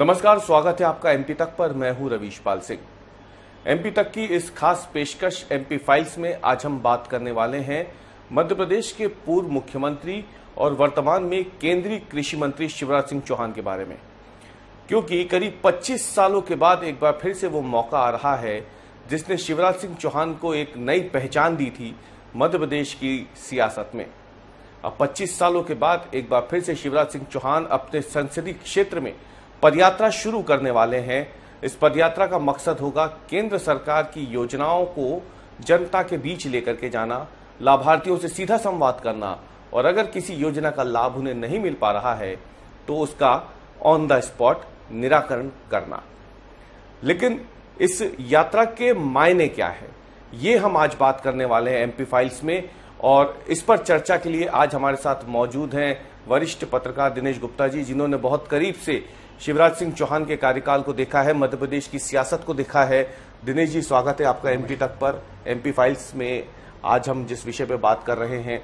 नमस्कार, स्वागत है आपका एमपी तक पर। मैं हूं रवीशपाल सिंह। एमपी तक की इस खास पेशकश एमपी फाइल्स में आज हम बात करने वाले हैं मध्य प्रदेश के पूर्व मुख्यमंत्री और वर्तमान में केंद्रीय कृषि मंत्री शिवराज सिंह चौहान के बारे में, क्योंकि करीब 25 सालों के बाद एक बार फिर से वो मौका आ रहा है जिसने शिवराज सिंह चौहान को एक नई पहचान दी थी मध्य प्रदेश की सियासत में। अब 25 सालों के बाद एक बार फिर से शिवराज सिंह चौहान अपने संसदीय क्षेत्र में पदयात्रा शुरू करने वाले हैं। इस पदयात्रा का मकसद होगा केंद्र सरकार की योजनाओं को जनता के बीच लेकर के जाना, लाभार्थियों से सीधा संवाद करना और अगर किसी योजना का लाभ उन्हें नहीं मिल पा रहा है तो उसका ऑन द स्पॉट निराकरण करना। लेकिन इस यात्रा के मायने क्या है, ये हम आज बात करने वाले हैं एमपी फाइल्स में। और इस पर चर्चा के लिए आज हमारे साथ मौजूद हैं वरिष्ठ पत्रकार दिनेश गुप्ता जी, जिन्होंने बहुत करीब से शिवराज सिंह चौहान के कार्यकाल को देखा है, मध्य प्रदेश की सियासत को देखा है। दिनेश जी, स्वागत है आपका एमपी तक पर। एमपी फाइल्स में आज हम जिस विषय पे बात कर रहे हैं,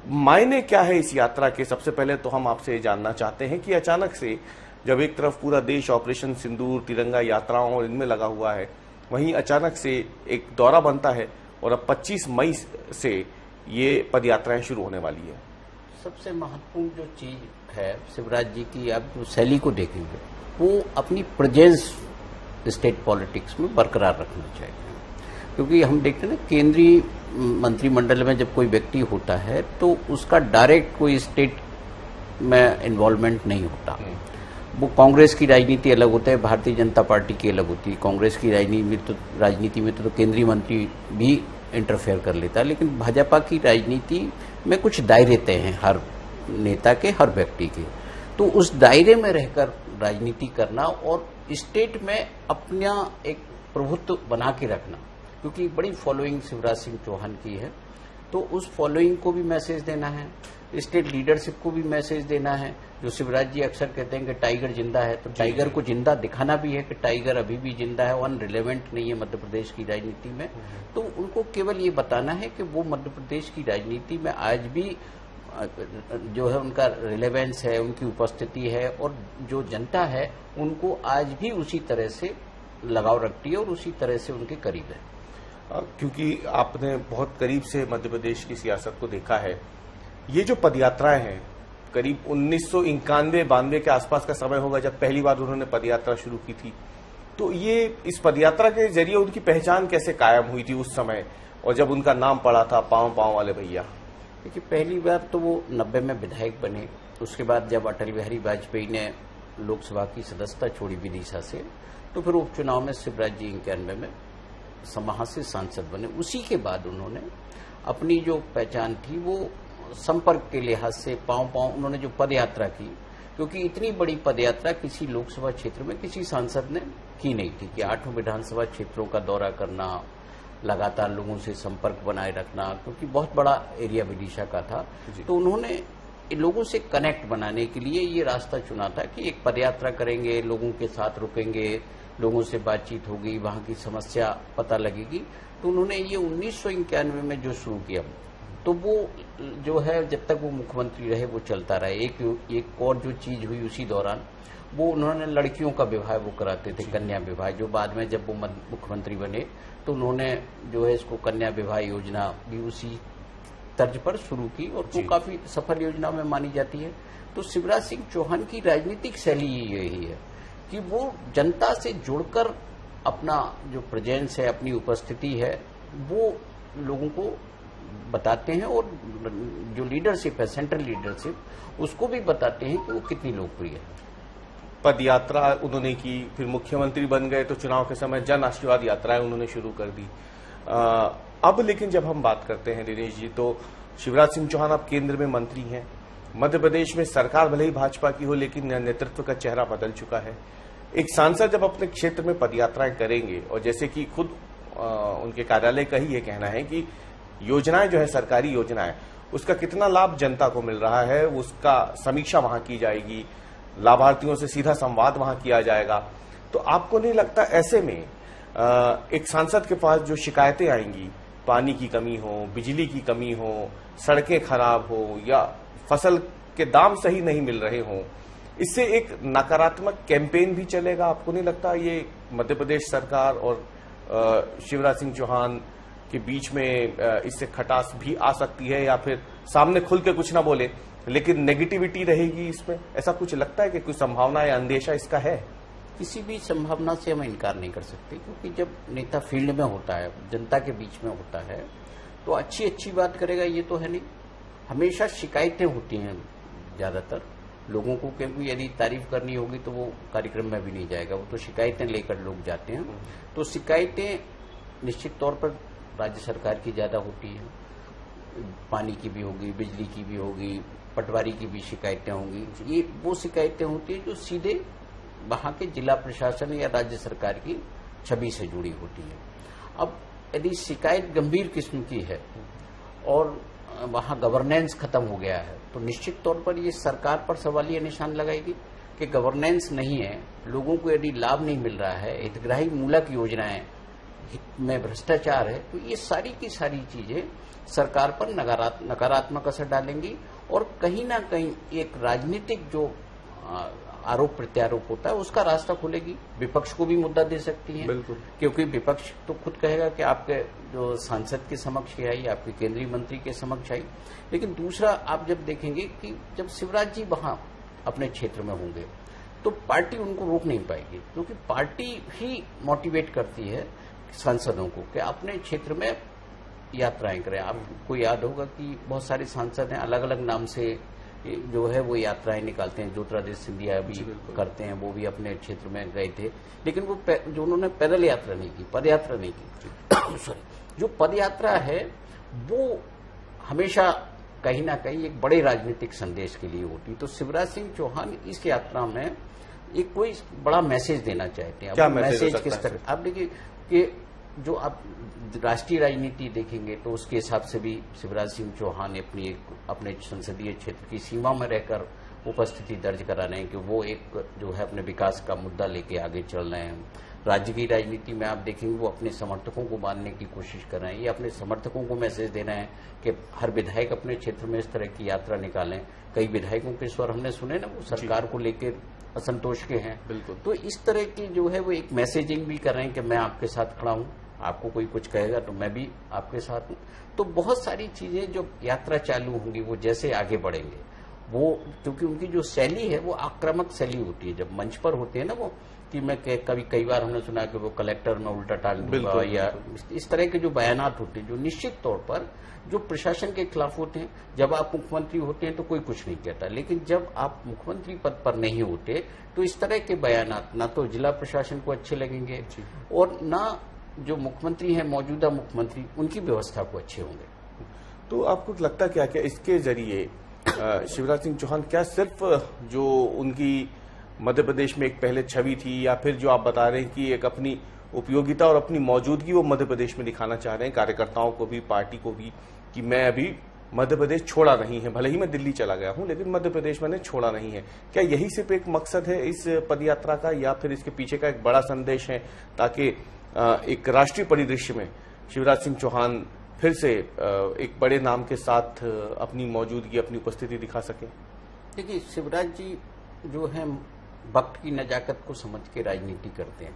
मायने क्या है इस यात्रा के, सबसे पहले तो हम आपसे जानना चाहते हैं कि अचानक से जब एक तरफ पूरा देश ऑपरेशन सिंदूर, तिरंगा यात्राओं और इनमें लगा हुआ है, वहीं अचानक से एक दौरा बनता है और अब 25 मई से ये पदयात्राएं शुरू होने वाली है। सबसे महत्वपूर्ण जो चीज है शिवराज जी की, आप जो शैली को देखेंगे, वो अपनी प्रेजेंस स्टेट पॉलिटिक्स में बरकरार रखना चाहिए। क्योंकि हम देखते हैं ना, केंद्रीय मंत्रिमंडल में जब कोई व्यक्ति होता है तो उसका डायरेक्ट कोई स्टेट में इन्वॉल्वमेंट नहीं होता। वो कांग्रेस की राजनीति अलग होता है, भारतीय जनता पार्टी की अलग होती है। कांग्रेस की राजनीति में तो केंद्रीय मंत्री भी इंटरफेयर कर लेता है, लेकिन भाजपा की राजनीति में कुछ दायरे तय हैं हर नेता के, हर व्यक्ति के। तो उस दायरे में रहकर राजनीति करना और स्टेट में अपना एक प्रभुत्व बना के रखना, क्योंकि बड़ी फॉलोइंग शिवराज सिंह चौहान की है, तो उस फॉलोइंग को भी मैसेज देना है, स्टेट लीडरशिप को भी मैसेज देना है। जो शिवराज जी अक्सर कहते हैं कि टाइगर जिंदा है, तो टाइगर को जिंदा दिखाना भी है कि टाइगर अभी भी जिंदा है, वन रिलेवेंट नहीं है मध्य प्रदेश की राजनीति में। तो उनको केवल ये बताना है कि वो मध्य प्रदेश की राजनीति में आज भी जो है उनका रिलेवेंस है, उनकी उपस्थिति है और जो जनता है उनको आज भी उसी तरह से लगाव रखती है और उसी तरह से उनके करीब है। क्योंकि आपने बहुत करीब से मध्य प्रदेश की सियासत को देखा है, ये जो पदयात्राएं हैं करीब 1991-92 के आसपास का समय होगा जब पहली बार उन्होंने पदयात्रा शुरू की थी। तो ये इस पदयात्रा के जरिए उनकी पहचान कैसे कायम हुई थी उस समय, और जब उनका नाम पड़ा था पांव पांव वाले भैया? देखिए, पहली बार तो वो 90 में विधायक बने। उसके बाद जब अटल बिहारी वाजपेयी ने लोकसभा की सदस्यता छोड़ी विदिशा से, तो फिर उपचुनाव में शिवराज जी 91 में वहां से सांसद बने। उसी के बाद उन्होंने अपनी जो पहचान थी वो संपर्क के लिहाज से पांव पांव उन्होंने जो पदयात्रा की, क्योंकि इतनी बड़ी पदयात्रा किसी लोकसभा क्षेत्र में किसी सांसद ने की नहीं थी कि 8 विधानसभा क्षेत्रों का दौरा करना, लगातार लोगों से संपर्क बनाए रखना, क्योंकि बहुत बड़ा एरिया विदिशा का था। तो उन्होंने लोगों से कनेक्ट बनाने के लिए ये रास्ता चुना था कि एक पदयात्रा करेंगे, लोगों के साथ रुकेंगे, लोगों से बातचीत होगी, वहां की समस्या पता लगेगी। तो उन्होंने ये 1991 में जो शुरू किया, तो वो जो है जब तक वो मुख्यमंत्री रहे वो चलता रहा। एक और जो चीज हुई उसी दौरान, वो उन्होंने लड़कियों का विवाह वो कराते थे, कन्या विवाह, जो बाद में जब वो मुख्यमंत्री बने तो उन्होंने जो है इसको कन्या विवाह योजना भी उसी तर्ज पर शुरू की और वो काफी सफल योजना में मानी जाती है। तो शिवराज सिंह चौहान की राजनीतिक शैली यही है कि वो जनता से जुड़कर अपना जो प्रेजेंस है, अपनी उपस्थिति है, वो लोगों को बताते हैं और जो लीडरशिप है, सेंट्रल लीडरशिप, उसको भी बताते हैं कि वो कितनी लोकप्रिय है। पदयात्रा उन्होंने की, फिर मुख्यमंत्री बन गए तो चुनाव के समय जन आशीर्वाद यात्राएं उन्होंने शुरू कर दी। अब लेकिन जब हम बात करते हैं दिनेश जी, तो शिवराज सिंह चौहान अब केंद्र में मंत्री हैं, मध्य प्रदेश में सरकार भले ही भाजपा की हो लेकिन नेतृत्व का चेहरा बदल चुका है। एक सांसद जब अपने क्षेत्र में पदयात्राएं करेंगे, और जैसे कि खुद उनके कार्यालय का ही ये कहना है कि योजनाएं जो है, सरकारी योजनाएं, उसका कितना लाभ जनता को मिल रहा है, उसका समीक्षा वहां की जाएगी, लाभार्थियों से सीधा संवाद वहां किया जाएगा। तो आपको नहीं लगता ऐसे में एक सांसद के पास जो शिकायतें आएंगी, पानी की कमी हो, बिजली की कमी हो, सड़कें खराब हो या फसल के दाम सही नहीं मिल रहे हों, इससे एक नकारात्मक कैंपेन भी चलेगा, आपको नहीं लगता? ये मध्य प्रदेश सरकार और शिवराज सिंह चौहान के बीच में इससे खटास भी आ सकती है, या फिर सामने खुल के कुछ ना बोले लेकिन नेगेटिविटी रहेगी इसमें, ऐसा कुछ लगता है कि कोई संभावना या अंदेशा इसका है? किसी भी संभावना से हम इनकार नहीं कर सकते, क्योंकि जब नेता फील्ड में होता है, जनता के बीच में होता है, तो अच्छी बात करेगा ये तो है नहीं। हमेशा शिकायतें होती हैं ज्यादातर लोगों को, क्योंकि यदि तारीफ करनी होगी तो वो कार्यक्रम में भी नहीं जाएगा, वो तो शिकायतें लेकर लोग जाते हैं। तो शिकायतें निश्चित तौर पर राज्य सरकार की ज्यादा होती हैं, पानी की भी होगी, बिजली की भी होगी, पटवारी की भी शिकायतें होंगी। ये वो शिकायतें होती हैं जो सीधे वहां के जिला प्रशासन या राज्य सरकार की छवि से जुड़ी होती है। अब यदि शिकायत गंभीर किस्म की है और वहां गवर्नेंस खत्म हो गया है, तो निश्चित तौर पर ये सरकार पर सवालिया निशान लगाएगी कि गवर्नेंस नहीं है, लोगों को यदि लाभ नहीं मिल रहा है, हितग्राही मूलक योजनाएं में भ्रष्टाचार है, तो ये सारी की सारी चीजें सरकार पर नकारात्मक असर डालेंगी और कहीं ना कहीं एक राजनीतिक जो आरोप प्रत्यारोप होता है उसका रास्ता खोलेगी। विपक्ष को भी मुद्दा दे सकती है, बिल्कुल, क्योंकि विपक्ष तो खुद कहेगा कि आपके जो सांसद के समक्ष आई, आपके केंद्रीय मंत्री के समक्ष आई। लेकिन दूसरा आप जब देखेंगे कि जब शिवराज जी वहां अपने क्षेत्र में होंगे तो पार्टी उनको रोक नहीं पाएगी, क्योंकि पार्टी ही मोटिवेट करती है सांसदों को कि अपने क्षेत्र में यात्राएं करें। आपको याद होगा कि बहुत सारे सांसद हैं अलग अलग नाम से जो है वो यात्राएं निकालते हैं। ज्योतिरादित्य सिंधिया भी करते हैं, वो भी अपने क्षेत्र में गए थे, लेकिन वो जो उन्होंने पैदल यात्रा नहीं की, पद यात्रा नहीं की। सॉरी, जो पद यात्रा है वो हमेशा कहीं ना कहीं एक बड़े राजनीतिक संदेश के लिए होती। तो शिवराज सिंह चौहान इस यात्रा में एक कोई बड़ा मैसेज देना चाहते हैं। क्या मैसेज किस तरह? आप देखिए कि जो आप राष्ट्रीय राजनीति देखेंगे तो उसके हिसाब से भी शिवराज सिंह चौहान अपने संसदीय क्षेत्र की सीमा में रहकर उपस्थिति दर्ज करा रहे हैं कि वो एक जो है अपने विकास का मुद्दा लेके आगे चल रहे हैं। राज्य की राजनीति में आप देखेंगे वो अपने समर्थकों को बांधने की कोशिश कर रहे हैं, ये अपने समर्थकों को मैसेज दे रहे हैं कि हर विधायक अपने क्षेत्र में इस तरह की यात्रा निकालें। कई विधायकों के स्वर हमने सुने ना, वो सरकार को लेकर असंतोष के हैं। बिल्कुल। तो इस तरह की जो है वो एक मैसेजिंग भी कर रहे हैं कि मैं आपके साथ खड़ा हूं, आपको कोई कुछ कहेगा तो मैं भी आपके साथ हूं। तो बहुत सारी चीजें जो यात्रा चालू होंगी वो जैसे आगे बढ़ेंगे वो, क्योंकि उनकी जो शैली है वो आक्रामक शैली होती है। जब मंच पर होते हैं ना वो कि मैं कई बार हमने सुना कि वो कलेक्टर में उल्टा टांग दूंगा या इस तरह के जो बयानात होते हैं जो निश्चित तौर पर जो प्रशासन के खिलाफ होते हैं। जब आप मुख्यमंत्री होते हैं तो कोई कुछ नहीं कहता, लेकिन जब आप मुख्यमंत्री पद पर नहीं होते तो इस तरह के बयानात ना तो जिला प्रशासन को अच्छे लगेंगे और ना जो मुख्यमंत्री हैं, मौजूदा मुख्यमंत्री, उनकी व्यवस्था को अच्छे होंगे। तो आपको लगता क्या कि इसके जरिए शिवराज सिंह चौहान क्या सिर्फ जो उनकी मध्य प्रदेश में एक पहले छवि थी, या फिर जो आप बता रहे हैं कि एक अपनी उपयोगिता और अपनी मौजूदगी वो मध्य प्रदेश में दिखाना चाह रहे हैं कार्यकर्ताओं को भी, पार्टी को भी, कि मैं अभी मध्य प्रदेश छोड़ा नहीं है, भले ही मैं दिल्ली चला गया हूं लेकिन मध्य प्रदेश मैंने छोड़ा नहीं है? क्या यही सिर्फ एक मकसद है इस पदयात्रा का, या फिर इसके पीछे का एक बड़ा संदेश है ताकि एक राष्ट्रीय परिदृश्य में शिवराज सिंह चौहान फिर से एक बड़े नाम के साथ अपनी मौजूदगी, अपनी उपस्थिति दिखा सके? देखिए, शिवराज जी जो है वक्त की नजाकत को समझ के राजनीति करते हैं।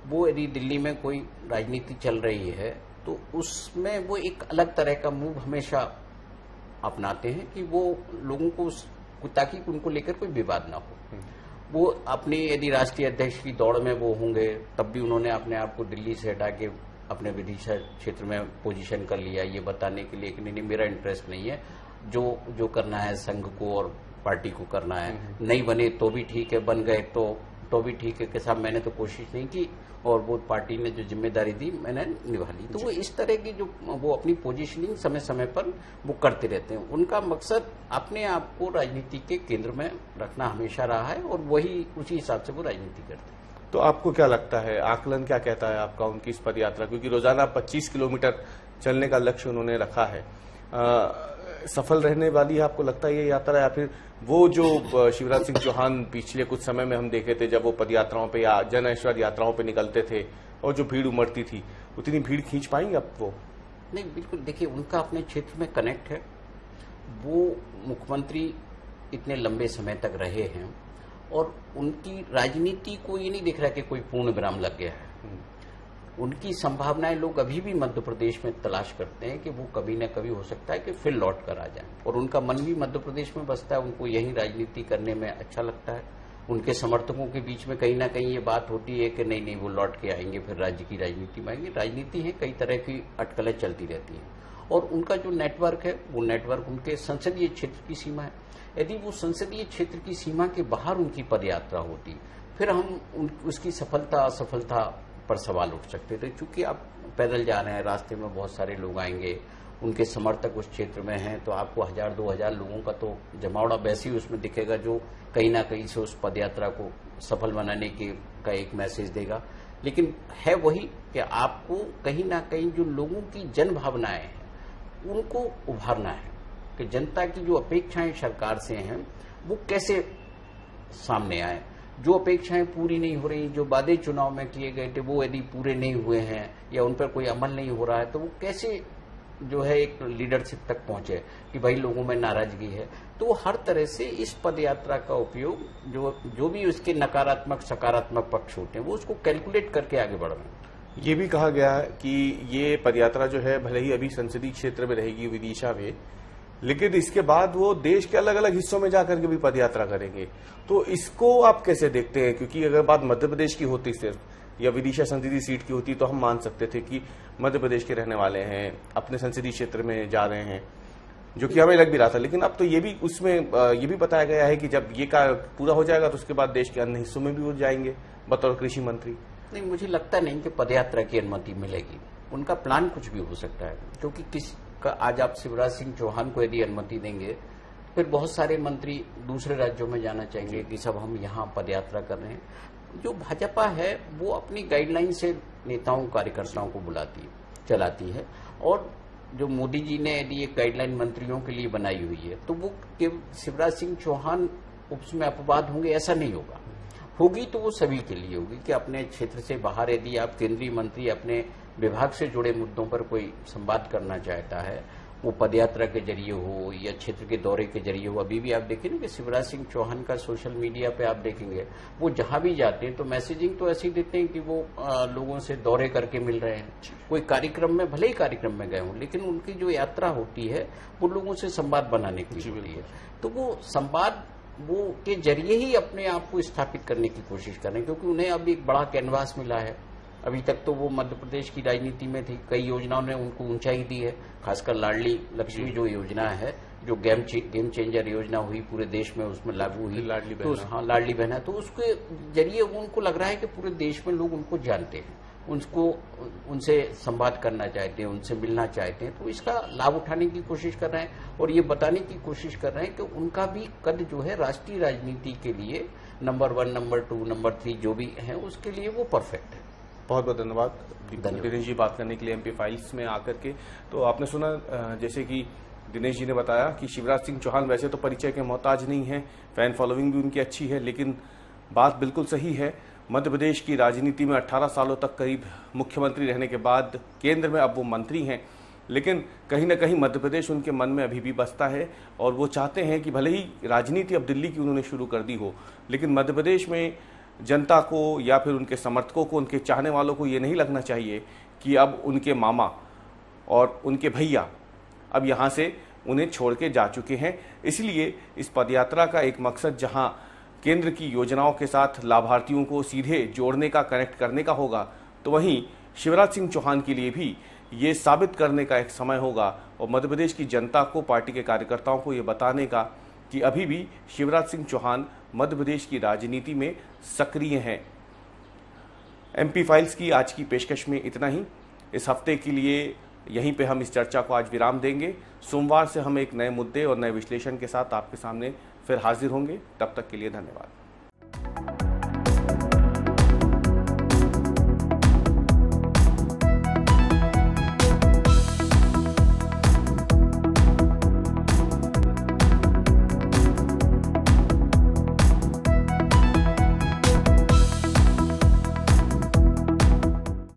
वो यदि दिल्ली में कोई राजनीति चल रही है तो उसमें वो एक अलग तरह का मूव हमेशा अपनाते हैं कि वो लोगों को ताकि उनको लेकर कोई विवाद ना हो। वो अपनी यदि राष्ट्रीय अध्यक्ष की दौड़ में वो होंगे तब भी उन्होंने अपने आप को दिल्ली से हटा के अपने विदिशा क्षेत्र में पोजीशन कर लिया, ये बताने के लिए कि नहीं मेरा इंटरेस्ट नहीं है, जो करना है संघ को और पार्टी को करना है, नहीं बने तो भी ठीक है, बन गए तो भी ठीक है कि साहब मैंने तो कोशिश नहीं की और वो पार्टी ने जो जिम्मेदारी दी मैंने निभा ली। तो वो इस तरह की जो वो अपनी पोजीशनिंग समय समय पर वो करते रहते हैं। उनका मकसद अपने आप को राजनीति के केंद्र में रखना हमेशा रहा है और वही उसी हिसाब से वो राजनीति करते हैं। तो आपको क्या लगता है, आकलन क्या कहता है आपका उनकी इस पद यात्रा, क्योंकि रोजाना 25 किलोमीटर चलने का लक्ष्य उन्होंने रखा है, सफल रहने वाली है आपको लगता है ये यात्रा, या फिर वो जो शिवराज सिंह चौहान पिछले कुछ समय में हम देखे थे जब वो पद यात्राओं पे या जन आशीर्वाद यात्राओं पे निकलते थे और जो भीड़ उमड़ती थी उतनी भीड़ खींच पाएंगे अब वो? नहीं, बिल्कुल। देखिए, उनका अपने क्षेत्र में कनेक्ट है, वो मुख्यमंत्री इतने लंबे समय तक रहे हैं और उनकी राजनीति को ये नहीं दिख रहा कि कोई पूर्ण विराम लग गया है। उनकी संभावनाएं लोग अभी भी मध्य प्रदेश में तलाश करते हैं कि वो कभी न कभी हो सकता है कि फिर लौट कर आ जाएं, और उनका मन भी मध्य प्रदेश में बसता है, उनको यही राजनीति करने में अच्छा लगता है। उनके समर्थकों के बीच में कहीं ना कहीं ये बात होती है कि नहीं नहीं वो लौट के आएंगे, फिर राज्य की राजनीति में आएंगे। राजनीति है, कई तरह की अटकलें चलती रहती हैं, और उनका जो नेटवर्क है वो नेटवर्क उनके संसदीय क्षेत्र की सीमा है। यदि वो संसदीय क्षेत्र की सीमा के बाहर उनकी पदयात्रा होती, फिर हम उसकी सफलता असफलता पर सवाल उठ सकते थे। चूंकि आप पैदल जा रहे हैं, रास्ते में बहुत सारे लोग आएंगे, उनके समर्थक उस क्षेत्र में हैं, तो आपको 1000-2000 लोगों का तो जमावड़ा वैसे ही उसमें दिखेगा, जो कहीं ना कहीं से उस पदयात्रा को सफल बनाने का एक मैसेज देगा। लेकिन है वही कि आपको कहीं ना कहीं जो लोगों की जन भावनाएं हैं उनको उभारना है, कि जनता की जो अपेक्षाएं सरकार से हैं वो कैसे सामने आए। जो अपेक्षाएं पूरी नहीं हो रही, जो वादे चुनाव में किए गए थे वो यदि पूरे नहीं हुए हैं या उन पर कोई अमल नहीं हो रहा है, तो वो कैसे जो है एक लीडरशिप तक पहुंचे कि भाई लोगों में नाराजगी है। तो हर तरह से इस पदयात्रा का उपयोग जो भी उसके नकारात्मक सकारात्मक पक्ष होते हैं वो उसको कैलकुलेट करके आगे बढ़ रहे हैं। ये भी कहा गया है कि ये पदयात्रा जो है भले ही अभी संसदीय क्षेत्र में रहेगी, विदिशा में, लेकिन इसके बाद वो देश के अलग अलग हिस्सों में जाकर के भी पदयात्रा करेंगे। तो इसको आप कैसे देखते हैं? क्योंकि अगर बात मध्य प्रदेश की होती सिर्फ, या विदिशा संसदीय सीट की होती, तो हम मान सकते थे कि मध्य प्रदेश के रहने वाले हैं, अपने संसदीय क्षेत्र में जा रहे हैं, जो कि हमें लग भी रहा था। लेकिन अब तो ये भी उसमें ये भी बताया गया है कि जब ये कार्य पूरा हो जाएगा तो उसके बाद देश के अन्य हिस्सों में भी वो जाएंगे बतौर कृषि मंत्री। नहीं, मुझे लगता नहीं कि पदयात्रा की अनुमति मिलेगी। उनका प्लान कुछ भी हो सकता है, क्योंकि आज आप शिवराज सिंह चौहान को यदि अनुमति देंगे, फिर बहुत सारे मंत्री दूसरे राज्यों में जाना चाहेंगे कि सब हम यहाँ पदयात्रा कर रहे हैं। जो भाजपा है वो अपनी गाइडलाइन से नेताओं कार्यकर्ताओं को बुलाती है, चलाती है, और जो मोदी जी ने यदि एक गाइडलाइन मंत्रियों के लिए बनाई हुई है तो वो शिवराज सिंह चौहान उसमें अपवाद होंगे, ऐसा नहीं होगा। होगी तो वो सभी के लिए होगी कि अपने क्षेत्र से बाहर यदि आप केंद्रीय मंत्री अपने विभाग से जुड़े मुद्दों पर कोई संवाद करना चाहता है, वो पदयात्रा के जरिए हो या क्षेत्र के दौरे के जरिए हो। अभी भी आप देखें ना कि शिवराज सिंह चौहान का सोशल मीडिया पे आप देखेंगे वो जहां भी जाते हैं तो मैसेजिंग तो ऐसी देते हैं कि वो लोगों से दौरे करके मिल रहे हैं। कोई कार्यक्रम में, भले ही कार्यक्रम में गए हों, लेकिन उनकी जो यात्रा होती है वो लोगों से संवाद बनाने की होती है। तो वो संवाद वो के जरिए ही अपने आप को स्थापित करने की कोशिश कर रहे हैं, क्योंकि उन्हें अब एक बड़ा कैनवास मिला है। अभी तक तो वो मध्य प्रदेश की राजनीति में थी, कई योजनाओं ने उनको ऊंचाई दी है, खासकर लाडली लक्ष्मी जो योजना है, जो गेम चेंजर योजना हुई पूरे देश में, उसमें लागू हुई लाडली बहना, तो उसके जरिए उनको लग रहा है कि पूरे देश में लोग उनको जानते हैं, उनसे संवाद करना चाहते हैं, उनसे मिलना चाहते हैं। तो इसका लाभ उठाने की कोशिश कर रहे हैं और ये बताने की कोशिश कर रहे हैं कि उनका भी कद जो है राष्ट्रीय राजनीति के लिए नंबर 1, नंबर 2, नंबर 3 जो भी है उसके लिए वो परफेक्ट है। बहुत बहुत धन्यवाद दिनेश जी बात करने के लिए एमपी फाइल्स में आकर के। तो आपने सुना जैसे कि दिनेश जी ने बताया कि शिवराज सिंह चौहान वैसे तो परिचय के मोहताज नहीं है, फैन फॉलोइंग भी उनकी अच्छी है, लेकिन बात बिल्कुल सही है। मध्य प्रदेश की राजनीति में 18 सालों तक करीब मुख्यमंत्री रहने के बाद केंद्र में अब वो मंत्री हैं, लेकिन कहीं ना कहीं मध्य प्रदेश उनके मन में अभी भी बसता है और वो चाहते हैं कि भले ही राजनीति अब दिल्ली की उन्होंने शुरू कर दी हो, लेकिन मध्य प्रदेश में जनता को या फिर उनके समर्थकों को, उनके चाहने वालों को ये नहीं लगना चाहिए कि अब उनके मामा और उनके भैया अब यहाँ से उन्हें छोड़ के जा चुके हैं। इसलिए इस पदयात्रा का एक मकसद जहाँ केंद्र की योजनाओं के साथ लाभार्थियों को सीधे जोड़ने का, कनेक्ट करने का होगा, तो वहीं शिवराज सिंह चौहान के लिए भी ये साबित करने का एक समय होगा और मध्य प्रदेश की जनता को, पार्टी के कार्यकर्ताओं को ये बताने का कि अभी भी शिवराज सिंह चौहान मध्य प्रदेश की राजनीति में सक्रिय हैं। एमपी फाइल्स की आज की पेशकश में इतना ही। इस हफ्ते के लिए यहीं पे हम इस चर्चा को आज विराम देंगे। सोमवार से हम एक नए मुद्दे और नए विश्लेषण के साथ आपके सामने फिर हाजिर होंगे। तब तक के लिए धन्यवाद।